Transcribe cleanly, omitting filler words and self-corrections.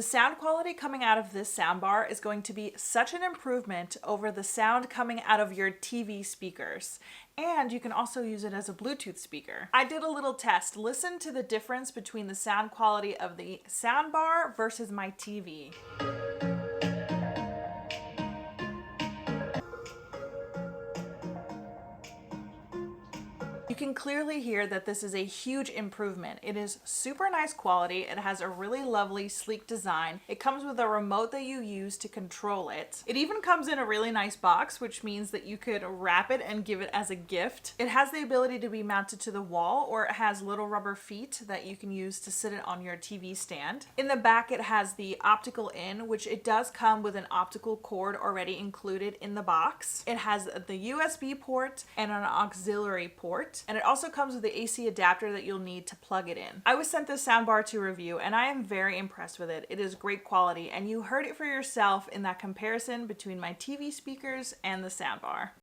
The sound quality coming out of this soundbar is going to be such an improvement over the sound coming out of your TV speakers. And you can also use it as a Bluetooth speaker. I did a little test. Listen to the difference between the sound quality of the soundbar versus my TV. You can clearly hear that this is a huge improvement. It is super nice quality. It has a really lovely, sleek design. It comes with a remote that you use to control it. It even comes in a really nice box, which means that you could wrap it and give it as a gift. It has the ability to be mounted to the wall, or it has little rubber feet that you can use to sit it on your TV stand. In the back, it has the optical in, which it does come with an optical cord already included in the box. It has the USB port and an auxiliary port. And it also comes with the AC adapter that you'll need to plug it in. I was sent this soundbar to review and I am very impressed with it. It is great quality and you heard it for yourself in that comparison between my TV speakers and the soundbar.